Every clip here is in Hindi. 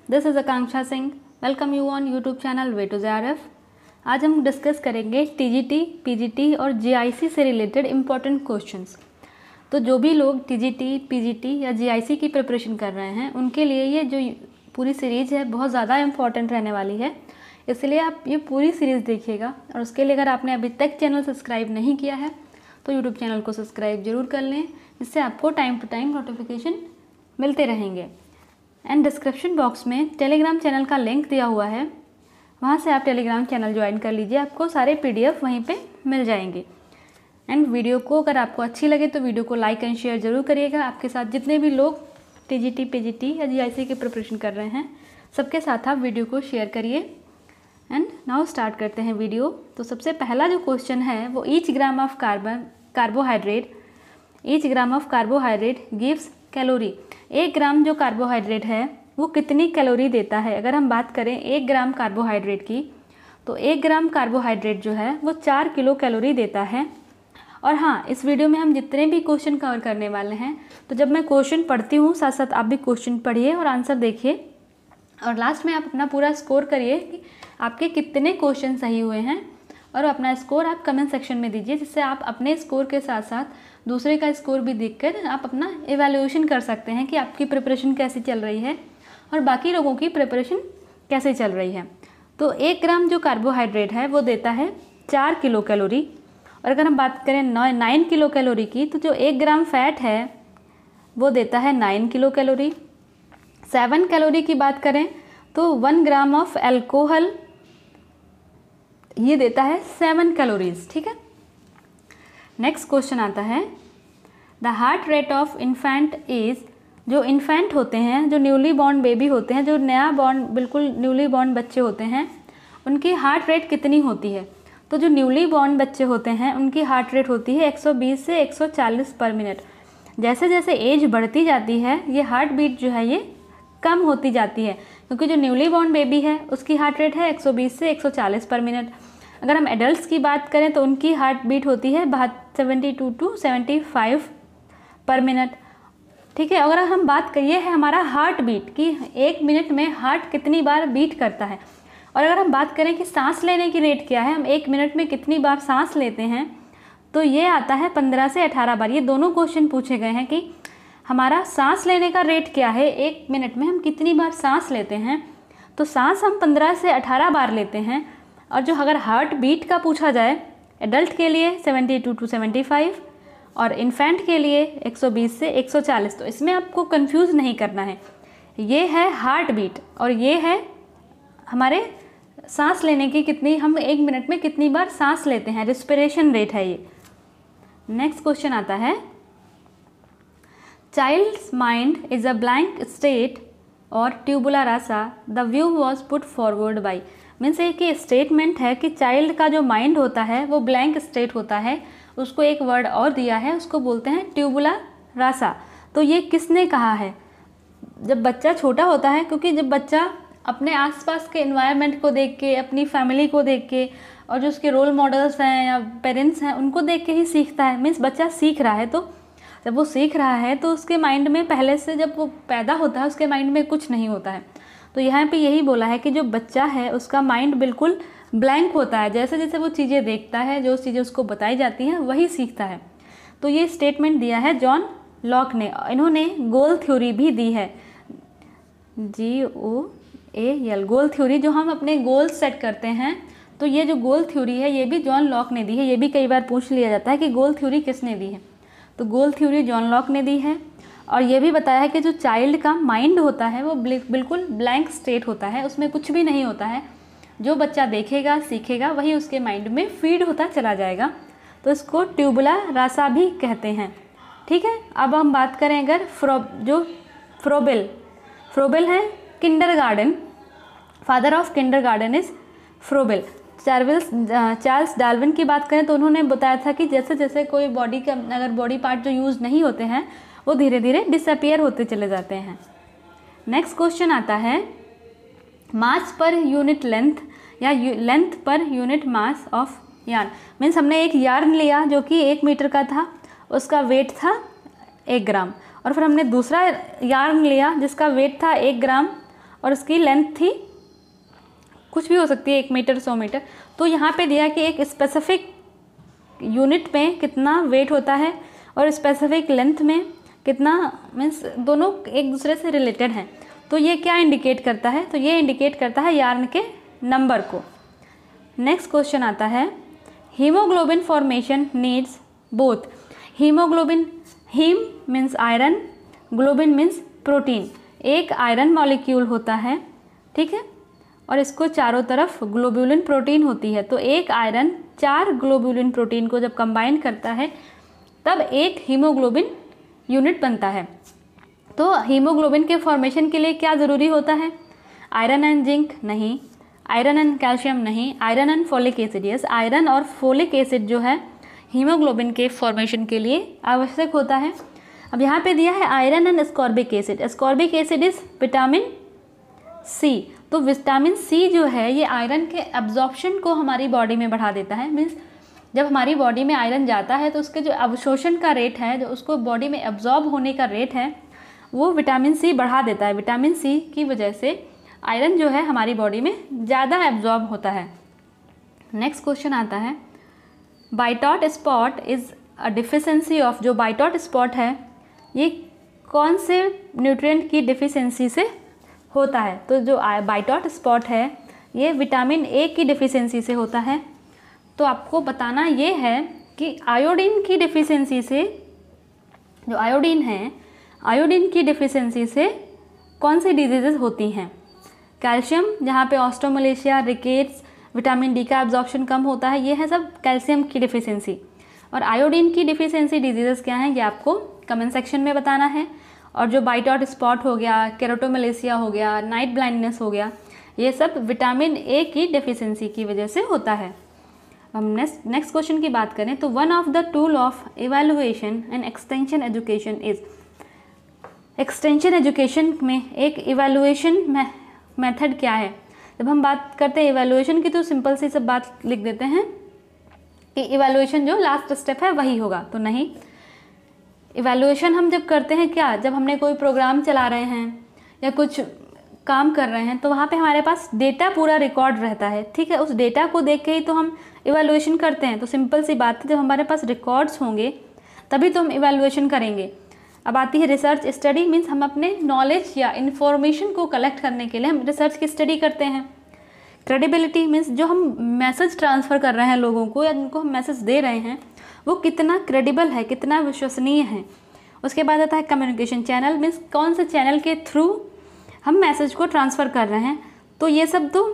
This is Akanksha Singh. Welcome you on YouTube channel way to JRF। आज हम डिस्कस करेंगे TGT, PGT और GIC से रिलेटेड इम्पॉर्टेंट क्वेश्चंस। तो जो भी लोग TGT, PGT या GIC की प्रिपरेशन कर रहे हैं उनके लिए ये जो पूरी सीरीज़ है बहुत ज़्यादा इम्पॉर्टेंट रहने वाली है, इसलिए आप ये पूरी सीरीज़ देखिएगा। और उसके लिए अगर आपने अभी तक चैनल सब्सक्राइब नहीं किया है तो यूट्यूब चैनल को सब्सक्राइब ज़रूर कर लें, जिससे आपको टाइम टू टाइम नोटिफिकेशन मिलते रहेंगे। एंड डिस्क्रिप्शन बॉक्स में टेलीग्राम चैनल का लिंक दिया हुआ है, वहाँ से आप टेलीग्राम चैनल ज्वाइन कर लीजिए, आपको सारे PDF वहीं पे मिल जाएंगे। एंड वीडियो को अगर आपको अच्छी लगे तो वीडियो को लाइक एंड शेयर ज़रूर करिएगा। आपके साथ जितने भी लोग TGT, PGT या GIC की प्रिपरेशन कर रहे हैं सबके साथ आप वीडियो को शेयर करिए। एंड नाउ स्टार्ट करते हैं वीडियो। तो सबसे पहला जो क्वेश्चन है वो each gram of carbohydrate gives calorie. 1 ग्राम जो कार्बोहाइड्रेट है वो कितनी कैलोरी देता है। अगर हम बात करें 1 ग्राम कार्बोहाइड्रेट की, तो 1 ग्राम कार्बोहाइड्रेट जो है वो 4 किलो कैलोरी देता है। और हाँ, इस वीडियो में हम जितने भी क्वेश्चन कवर करने वाले हैं, तो जब मैं क्वेश्चन पढ़ती हूँ साथ साथ आप भी क्वेश्चन पढ़िए और आंसर देखिए, और लास्ट में आप अपना पूरा स्कोर करिए कि आपके कितने क्वेश्चन सही हुए हैं, और अपना स्कोर आप कमेंट सेक्शन में दीजिए, जिससे आप अपने स्कोर के साथ साथ दूसरे का स्कोर भी देखकर आप अपना एवैल्यूएशन कर सकते हैं कि आपकी प्रिपरेशन कैसी चल रही है और बाकी लोगों की प्रिपरेशन कैसे चल रही है। तो 1 ग्राम जो कार्बोहाइड्रेट है वो देता है 4 किलो कैलोरी। और अगर हम बात करें 9 किलो कैलोरी की, तो जो 1 ग्राम फैट है वो देता है 9 किलो कैलोरी। 7 कैलोरी की बात करें तो 1 ग्राम ऑफ एल्कोहल ये देता है 7 कैलोरीज। ठीक है, नेक्स्ट क्वेश्चन आता है, the heart rate of infant is. जो इन्फेंट होते हैं, जो न्यूली बॉर्न बेबी होते हैं, जो नया बॉर्न बिल्कुल न्यूली बॉर्न बच्चे होते हैं, उनकी हार्ट रेट कितनी होती है। तो जो न्यूली बॉर्न बच्चे होते हैं उनकी हार्ट रेट होती है 120 से 140 पर मिनट। जैसे जैसे एज बढ़ती जाती है ये हार्ट बीट जो है ये कम होती जाती है, क्योंकि जो न्यूली बॉर्न बेबी है उसकी हार्ट रेट है 120 से 140 पर मिनट। अगर हम एडल्ट्स की बात करें तो उनकी हार्ट बीट होती है 72 टू 75 पर मिनट। ठीक है, अगर हम बात करिए है हमारा हार्ट बीट की 1 मिनट में हार्ट कितनी बार बीट करता है, और अगर हम बात करें कि सांस लेने की रेट क्या है, हम 1 मिनट में कितनी बार सांस लेते हैं, तो ये आता है 15 से 18 बार। ये दोनों क्वेश्चन पूछे गए हैं कि हमारा सांस लेने का रेट क्या है, 1 मिनट में हम कितनी बार सांस लेते हैं। तो सांस हम 15 से 18 बार लेते हैं। और जो अगर हार्ट बीट का पूछा जाए एडल्ट के लिए 72 टू 75 और इन्फेंट के लिए 120 से 140, तो इसमें आपको कंफ्यूज नहीं करना है। ये है हार्ट बीट और ये है हमारे सांस लेने की कितनी, हम 1 मिनट में कितनी बार सांस लेते हैं, रिस्पिरेशन रेट है ये। नेक्स्ट क्वेश्चन आता है, child's mind is a blank state और tabula rasa, the view was put forward by. Means एक स्टेटमेंट है कि चाइल्ड का जो माइंड होता है वो ब्लैंक स्टेट होता है, उसको एक वर्ड और दिया है, उसको बोलते हैं ट्यूबुला रासा। तो ये किसने कहा है। जब बच्चा छोटा होता है, क्योंकि जब बच्चा अपने आसपास के एनवायरनमेंट को देख के, अपनी फैमिली को देख के, और जो उसके रोल मॉडल्स हैं या पेरेंट्स हैं उनको देख के ही सीखता है। मीन्स बच्चा सीख रहा है, तो जब वो सीख रहा है तो उसके माइंड में पहले से जब वो पैदा होता है उसके माइंड में कुछ नहीं होता है। तो यहाँ पे यही बोला है कि जो बच्चा है उसका माइंड बिल्कुल ब्लैंक होता है, जैसे जैसे वो चीज़ें देखता है, जो चीज़ें उसको बताई जाती हैं वही सीखता है। तो ये स्टेटमेंट दिया है जॉन लॉक ने। इन्होंने गोल थ्योरी भी दी है, GOAL, गोल थ्योरी। जो हम अपने गोल सेट करते हैं, तो ये जो गोल थ्योरी है ये भी जॉन लॉक ने दी है। ये भी कई बार पूछ लिया जाता है कि गोल थ्योरी किसने दी है, तो गोल थ्योरी जॉन लॉक ने दी है। और ये भी बताया है कि जो चाइल्ड का माइंड होता है वो बिल्कुल ब्लैंक स्टेट होता है, उसमें कुछ भी नहीं होता है। जो बच्चा देखेगा सीखेगा वही उसके माइंड में फीड होता चला जाएगा, तो इसको ट्यूबुला रासा भी कहते हैं। ठीक है, अब हम बात करें अगर फ्रोबेल है kindergarten, father of kindergarten is Froebel. Charles Darwin की बात करें तो उन्होंने बताया था कि जैसे जैसे कोई बॉडी का अगर बॉडी पार्ट जो यूज़ नहीं होते हैं वो धीरे धीरे डिसअपियर होते चले जाते हैं। नेक्स्ट क्वेश्चन आता है, मास पर यूनिट लेंथ या length per unit mass of yarn. Means हमने एक यार्न लिया जो कि 1 मीटर का था, उसका वेट था 1 ग्राम, और फिर हमने दूसरा यार्न लिया जिसका वेट था 1 ग्राम और इसकी लेंथ थी कुछ भी हो सकती है 1 मीटर 100 मीटर। तो यहाँ पे दिया कि एक स्पेसिफिक यूनिट में कितना वेट होता है और स्पेसिफिक लेंथ में कितना, मीन्स दोनों एक दूसरे से रिलेटेड हैं। तो ये क्या इंडिकेट करता है, तो ये इंडिकेट करता है यार्न के नंबर को। नेक्स्ट क्वेश्चन आता है, haemoglobin formation needs both. Haemoglobin, haem means iron, globin means protein. एक आयरन मॉलिक्यूल होता है, ठीक है, और इसको चारों तरफ ग्लोब्यूलिन प्रोटीन होती है। तो एक आयरन 4 ग्लोब्यूलिन प्रोटीन को जब कंबाइन करता है तब एक हीमोग्लोबिन यूनिट बनता है। तो हीमोग्लोबिन के फॉर्मेशन के लिए क्या ज़रूरी होता है? आयरन एंड जिंक नहीं, आयरन एंड कैल्शियम नहीं, iron and folic acid. Yes, iron और फोलिक एसिड जो है हीमोग्लोबिन के फॉर्मेशन के लिए आवश्यक होता है। अब यहाँ पे दिया है iron and ascorbic acid. Ascorbic acid is vitamin C. तो विटामिन सी जो है ये आयरन के एब्जॉर्प्शन को हमारी बॉडी में बढ़ा देता है। मीन्स जब हमारी बॉडी में आयरन जाता है तो उसके जो अवशोषण का रेट है, जो उसको बॉडी में एब्जॉर्ब होने का रेट है, वो विटामिन सी बढ़ा देता है। विटामिन सी की वजह से आयरन जो है हमारी बॉडी में ज़्यादा एब्जॉर्ब होता है। नेक्स्ट क्वेश्चन आता है, Bitot spot is a deficiency of. जो बाइटॉट स्पॉट है ये कौन से न्यूट्रिएंट की डिफिशेंसी से होता है? तो जो बाइटॉट स्पॉट है ये विटामिन ए की डिफिशेंसी से होता है। तो आपको बताना ये है कि आयोडीन की डिफिशेंसी से, जो आयोडीन है, आयोडीन की डिफिशेंसी से कौन सी डिजीज़ेस होती हैं? कैल्शियम, जहाँ पे ऑस्ट्रोमलेशिया, रिकेट्स, विटामिन डी का एब्जॉर्प्शन कम होता है, ये है सब कैल्शियम की डिफिशेंसी। और आयोडीन की डिफिशेंसी डिजीज़ेस क्या हैं ये आपको कमेंट सेक्शन में बताना है। और जो बाइटॉट स्पॉट हो गया, केरोटोमलेशिया हो गया, नाइट ब्लाइंडनेस हो गया, ये सब विटामिन ए की डेफिशिएंसी की वजह से होता है। हम नेक्स्ट क्वेश्चन की बात करें तो one of the tool of evaluation and extension education is. Extension education में एक इवैल्यूएशन मेथड क्या है? जब हम बात करते हैं इवैल्यूएशन की तो सिंपल सी सब बात लिख देते हैं कि इवैल्यूएशन जो लास्ट स्टेप है वही होगा, तो नहीं। इवैल्यूएशन हम जब करते हैं क्या, जब हमने कोई प्रोग्राम चला रहे हैं या कुछ काम कर रहे हैं तो वहाँ पे हमारे पास डेटा पूरा रिकॉर्ड रहता है, ठीक है। उस डेटा को देख के ही तो हम इवैल्यूएशन करते हैं। तो सिंपल सी बात है, जब हमारे पास रिकॉर्ड्स होंगे तभी तो हम इवैल्यूएशन करेंगे। अब आती है रिसर्च स्टडी, मीन्स हम अपने नॉलेज या इन्फॉर्मेशन को कलेक्ट करने के लिए हम रिसर्च की स्टडी करते हैं। क्रेडिबिलिटी मीन्स जो हम मैसेज ट्रांसफ़र कर रहे हैं लोगों को या जिनको हम मैसेज दे रहे हैं वो कितना क्रेडिबल है, कितना विश्वसनीय है। उसके बाद आता है कम्युनिकेशन चैनल, मीन्स कौन से चैनल के थ्रू हम मैसेज को ट्रांसफ़र कर रहे हैं। तो ये सब तो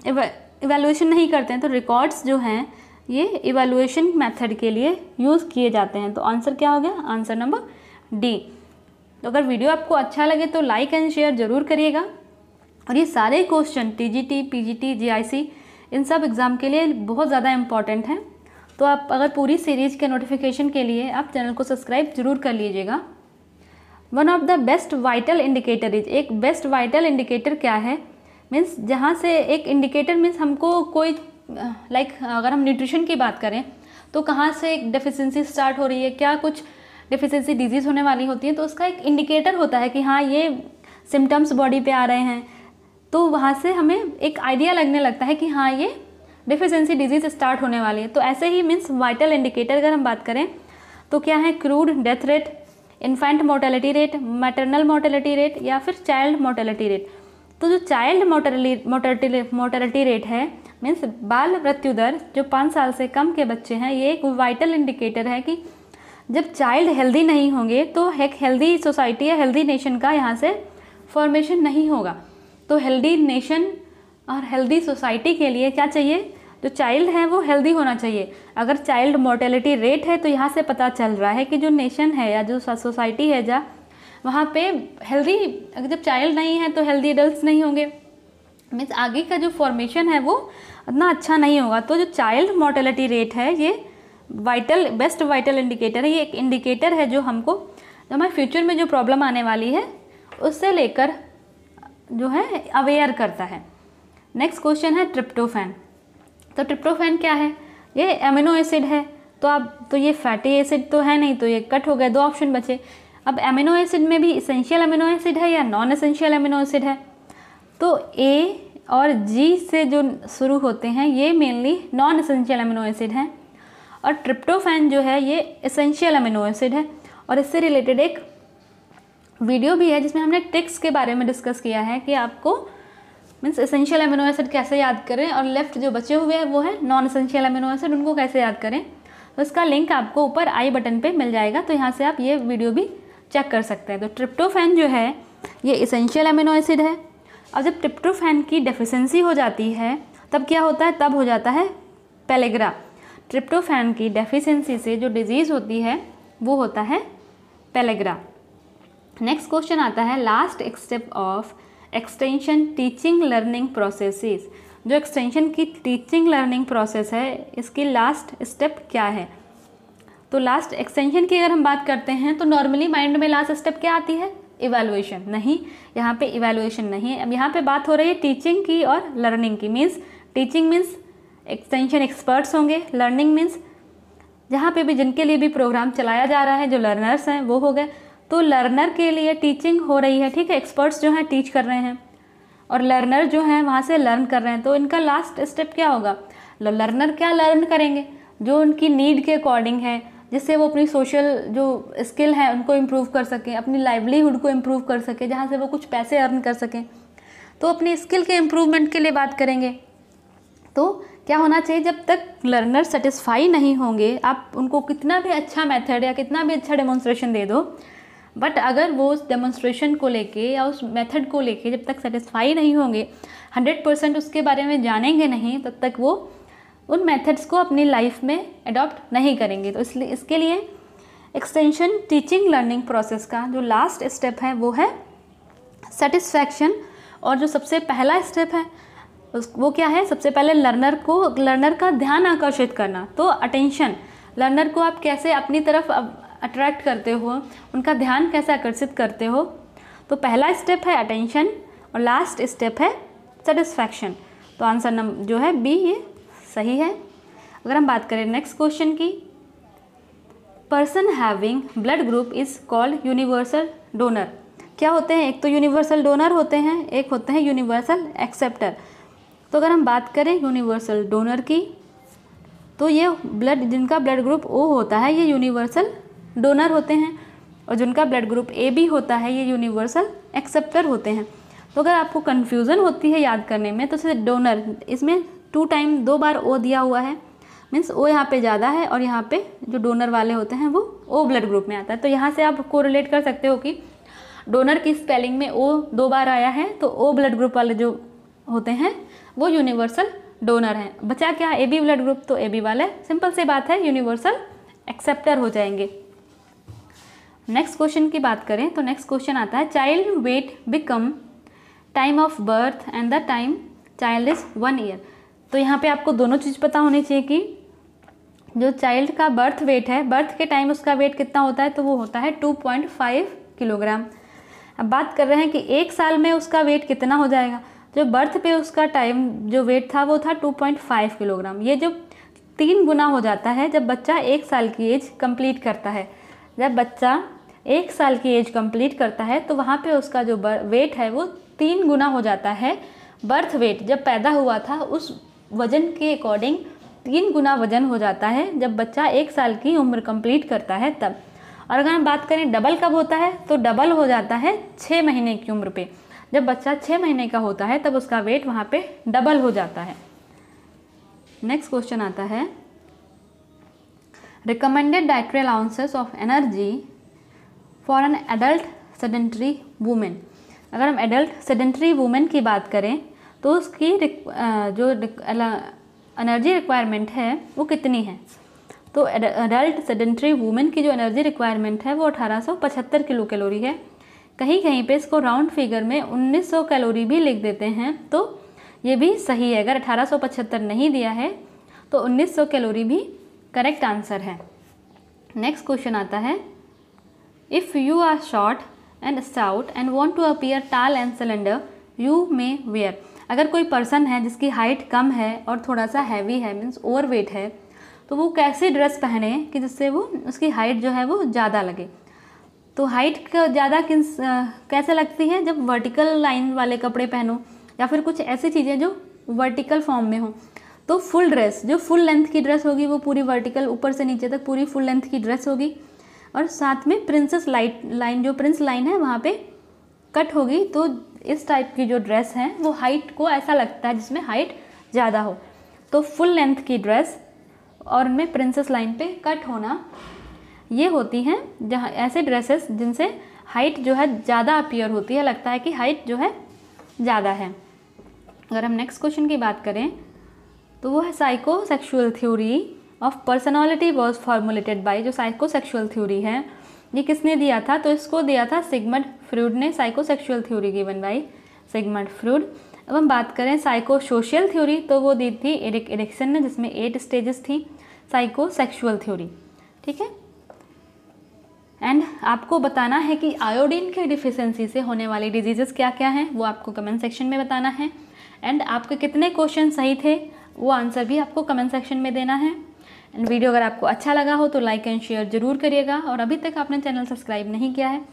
इवैल्यूएशन नहीं करते हैं। तो रिकॉर्ड्स जो हैं ये इवैल्यूएशन मेथड के लिए यूज़ किए जाते हैं। तो आंसर क्या हो गया? Answer number D. तो अगर वीडियो आपको अच्छा लगे तो लाइक एंड शेयर ज़रूर करिएगा। और ये सारे क्वेश्चन टीजीटी, पीजीटी, जीआईसी इन सब एग्ज़ाम के लिए बहुत ज़्यादा इम्पॉर्टेंट हैं। तो आप अगर पूरी सीरीज़ के नोटिफिकेशन के लिए आप चैनल को सब्सक्राइब जरूर कर लीजिएगा। One of the best vital indicator is. एक बेस्ट वाइटल इंडिकेटर क्या है? मीन्स जहाँ से एक इंडिकेटर मीन्स हमको कोई अगर हम न्यूट्रिशन की बात करें तो कहाँ से एक डेफिशिएंसी स्टार्ट हो रही है, क्या कुछ डेफिशिएंसी डिजीज़ होने वाली होती है, तो उसका एक इंडिकेटर होता है कि हाँ ये सिम्टम्स बॉडी पे आ रहे हैं। तो वहाँ से हमें एक आइडिया लगने लगता है कि हाँ ये डेफिशिएंसी डिजीज़ स्टार्ट होने वाली है। तो ऐसे ही मीन्स वाइटल इंडिकेटर अगर हम बात करें तो क्या है? Crude death rate, infant mortality rate, maternal mortality rate या फिर चाइल्ड मोर्टेलिटी रेट। तो जो चाइल्ड मोर्टेलिटी रेट है मीन्स बाल मृत्यु दर, जो 5 साल से कम के बच्चे हैं, ये एक वाइटल इंडिकेटर है कि जब चाइल्ड हेल्दी नहीं होंगे तो एक हेल्दी सोसाइटी या हेल्दी नेशन का यहाँ से फॉर्मेशन नहीं होगा। तो हेल्दी नेशन और हेल्दी सोसाइटी के लिए क्या चाहिए? जो चाइल्ड है वो हेल्दी होना चाहिए। अगर चाइल्ड मोर्टेलिटी रेट है तो यहाँ से पता चल रहा है कि जो नेशन है या जो सोसाइटी है जहाँ वहाँ पे हेल्दी, अगर जब चाइल्ड नहीं है तो हेल्दी एडल्ट्स नहीं होंगे, मीन्स आगे का जो फॉर्मेशन है वो उतना अच्छा नहीं होगा। तो जो चाइल्ड मोर्टेलिटी रेट है ये बेस्ट वाइटल इंडिकेटर है। ये एक इंडिकेटर है जो हमको जो हमारे फ्यूचर में जो प्रॉब्लम आने वाली है उससे लेकर जो है अवेयर करता है। नेक्स्ट क्वेश्चन है ट्रिप्टोफैन। तो ट्रिप्टोफैन क्या है? ये अमीनो एसिड है। तो ये फैटी एसिड तो है नहीं, तो ये कट हो गए, 2 ऑप्शन बचे। अब अमीनो एसिड में भी इसेंशियल अमीनो एसिड है या नॉन एसेंशियल अमीनो एसिड है? तो ए और जी से जो शुरू होते हैं ये mainly non essential amino acid हैं, और ट्रिप्टोफैन जो है ये एसेंशियल अमीनो एसिड है। और इससे रिलेटेड एक वीडियो भी है जिसमें हमने टिक्स के बारे में डिस्कस किया है कि आपको मीन्स एसेंशियल अमीनो एसिड कैसे याद करें, और लेफ्ट जो बचे हुए हैं वो है नॉन एसेंशियल अमीनो एसिड, उनको कैसे याद करें। तो इसका लिंक आपको ऊपर आई बटन पे मिल जाएगा, तो यहाँ से आप ये वीडियो भी चेक कर सकते हैं। तो ट्रिप्टोफैन जो है ये एसेंशियल अमीनो एसिड है, और जब ट्रिप्टोफैन की डेफिशिएंसी हो जाती है तब क्या होता है, तब हो जाता है पेलेग्रा। ट्रिप्टोफैन की डेफिशिएंसी से जो डिजीज़ होती है वो होता है पेलेग्रा। नेक्स्ट क्वेश्चन आता है, last step of extension teaching learning processes. जो एक्सटेंशन की टीचिंग लर्निंग प्रोसेस है इसकी लास्ट स्टेप क्या है। तो लास्ट एक्सटेंशन की अगर हम बात करते हैं तो नॉर्मली माइंड में लास्ट स्टेप क्या आती है, इवैल्यूएशन। नहीं, यहाँ पे इवैल्यूएशन नहीं है, अब यहाँ पे बात हो रही है टीचिंग की और लर्निंग की। Means teaching means extension experts होंगे, लर्निंग मीन्स जहाँ पे भी जिनके लिए भी प्रोग्राम चलाया जा रहा है जो लर्नर्स हैं वो हो गए। तो लर्नर के लिए टीचिंग हो रही है, ठीक है, एक्सपर्ट्स जो हैं टीच कर रहे हैं और लर्नर जो हैं वहाँ से लर्न कर रहे हैं। तो इनका लास्ट स्टेप क्या होगा, लर्नर क्या लर्न करेंगे, जो उनकी नीड के अकॉर्डिंग है, जिससे वो अपनी सोशल जो स्किल है उनको इम्प्रूव कर सकें, अपनी लाइवलीहुड को इम्प्रूव कर सकें, जहाँ से वो कुछ पैसे अर्न कर सकें। तो अपनी स्किल के इम्प्रूवमेंट के लिए बात करेंगे। तो क्या होना चाहिए, जब तक लर्नर सेटिस्फाई नहीं होंगे, आप उनको कितना भी अच्छा मेथड या कितना भी अच्छा डेमोन्स्ट्रेशन दे दो, बट अगर वो उस डेमोन्स्ट्रेशन को लेके या उस मेथड को लेके जब तक सेटिस्फाई नहीं होंगे, 100% उसके बारे में जानेंगे नहीं, तब तक वो उन मेथड्स को अपनी लाइफ में अडॉप्ट नहीं करेंगे। तो इसलिए इसके लिए एक्सटेंशन टीचिंग लर्निंग प्रोसेस का जो लास्ट स्टेप है वो है सेटिस्फैक्शन। और जो सबसे पहला स्टेप है वो क्या है, सबसे पहले लर्नर का ध्यान आकर्षित करना। तो अटेंशन, लर्नर को आप कैसे अपनी तरफ अट्रैक्ट करते हो, उनका ध्यान कैसे आकर्षित करते हो। तो पहला स्टेप है अटेंशन और लास्ट स्टेप है सेटिस्फैक्शन। तो आंसर जो है बी ये सही है। अगर हम बात करें नेक्स्ट क्वेश्चन की, person having blood group is called universal donor. क्या होते हैं, एक तो यूनिवर्सल डोनर होते हैं, एक होते हैं यूनिवर्सल एक्सेप्टर। तो अगर हम बात करें यूनिवर्सल डोनर की, तो ये जिनका ब्लड ग्रुप ओ होता है ये यूनिवर्सल डोनर होते हैं, और जिनका ब्लड ग्रुप ए बी होता है ये यूनिवर्सल एक्सेप्टर होते हैं। तो अगर आपको कन्फ्यूज़न होती है याद करने में, तो जैसे डोनर, इसमें 2 टाइम 2 बार ओ दिया हुआ है, मीन्स ओ यहाँ पे ज़्यादा है, और यहाँ पे जो डोनर वाले होते हैं वो ओ ब्लड ग्रुप में आता है। तो यहाँ से आप कोरिलेट कर सकते हो कि डोनर की स्पेलिंग में ओ 2 बार आया है, तो ओ ब्लड ग्रुप वाले जो होते हैं वो यूनिवर्सल डोनर हैं। बचा क्या, ए बी ब्लड ग्रुप, तो ए बी वाले सिंपल सी बात है यूनिवर्सल एक्सेप्टर हो जाएंगे। नेक्स्ट क्वेश्चन की बात करें तो नेक्स्ट क्वेश्चन आता है, child weight become time of birth and the time child is 1 year. तो यहाँ पे आपको दोनों चीज़ पता होनी चाहिए कि जो चाइल्ड का बर्थ वेट है, बर्थ के टाइम उसका वेट कितना होता है, तो वो होता है 2.5 किलोग्राम। अब बात कर रहे हैं कि 1 साल में उसका वेट कितना हो जाएगा। जो बर्थ पे उसका टाइम जो वेट था वो था 2.5 किलोग्राम। ये जो 3 गुना हो जाता है जब बच्चा 1 साल की एज कंप्लीट करता है। जब बच्चा 1 साल की एज कंप्लीट करता है तो वहाँ पे उसका जो वेट है वो 3 गुना हो जाता है। बर्थ वेट जब पैदा हुआ था उस वज़न के अकॉर्डिंग 3 गुना वज़न हो जाता है जब बच्चा 1 साल की उम्र कंप्लीट करता है तब। और अगर हम बात करें डबल कब होता है, तो डबल हो जाता है 6 महीने की उम्र पे। जब बच्चा 6 महीने का होता है तब उसका वेट वहाँ पे डबल हो जाता है। नेक्स्ट क्वेश्चन आता है, recommended dietary allowances of energy for an adult sedentary women. अगर हम एडल्ट सेडेंटरी वुमेन की बात करें तो उसकी जो एनर्जी रिक्वायरमेंट है वो कितनी है। तो एडल्ट सेडेंटरी वुमेन की जो एनर्जी रिक्वायरमेंट है वो 1875 किलो कैलोरी है। कहीं कहीं पे इसको राउंड फिगर में 1900 कैलोरी भी लिख देते हैं, तो ये भी सही है। अगर 1875 नहीं दिया है तो 1900 कैलोरी भी करेक्ट आंसर है। नेक्स्ट क्वेश्चन आता है, if you are short and stout and want to appear tall and slender you may wear. अगर कोई पर्सन है जिसकी हाइट कम है और थोड़ा सा हैवी है, मीन्स ओवरवेट है, तो वो कैसे ड्रेस पहने कि जिससे वो उसकी हाइट जो है वो ज़्यादा लगे। तो हाइट ज़्यादा कैसे लगती है, जब वर्टिकल लाइन वाले कपड़े पहनो, या फिर कुछ ऐसी चीज़ें जो वर्टिकल फॉर्म में हो। तो फुल ड्रेस, जो फुल लेंथ की ड्रेस होगी वो पूरी वर्टिकल ऊपर से नीचे तक पूरी फुल लेंथ की ड्रेस होगी, और साथ में प्रिंसेस लाइन, जो प्रिंस लाइन है वहाँ पे कट होगी। तो इस टाइप की जो ड्रेस है वो हाइट को ऐसा लगता है जिसमें हाइट ज़्यादा हो। तो फुल लेंथ की ड्रेस और उनमें प्रिंसेस लाइन पे कट होना, ये होती हैं जहाँ ऐसे ड्रेसेस जिनसे हाइट जो है ज़्यादा अपीयर होती है, लगता है कि हाइट जो है ज़्यादा है। अगर हम नेक्स्ट क्वेश्चन की बात करें तो वो है psychosexual theory of personality was formulated by. जो साइकोसेक्सुअल थ्योरी है ये किसने दिया था? तो इसको दिया था सिगमंड फ्रूड ने। Psychosexual theory given by Sigmund Freud. अब हम बात करें साइकोसोशियल थ्योरी तो वो दी थी एरिक एरिक्सन ने, जिसमें 8 स्टेजेस थी साइकोसेक्सुअल थ्योरी। ठीक है, एंड आपको बताना है कि आयोडीन की डिफिशियंसी से होने वाली डिजीजेस क्या क्या हैं, वो आपको कमेंट सेक्शन में बताना है। एंड आपके कितने क्वेश्चन सही थे वो आंसर भी आपको कमेंट सेक्शन में देना है। एंड वीडियो अगर आपको अच्छा लगा हो तो लाइक एंड शेयर ज़रूर करिएगा, और अभी तक आपने चैनल सब्सक्राइब नहीं किया है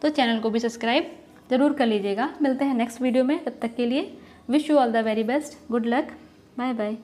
तो चैनल को भी सब्सक्राइब ज़रूर कर लीजिएगा। मिलते हैं नेक्स्ट वीडियो में, तब तक के लिए wish you all the very best, good luck, bye bye.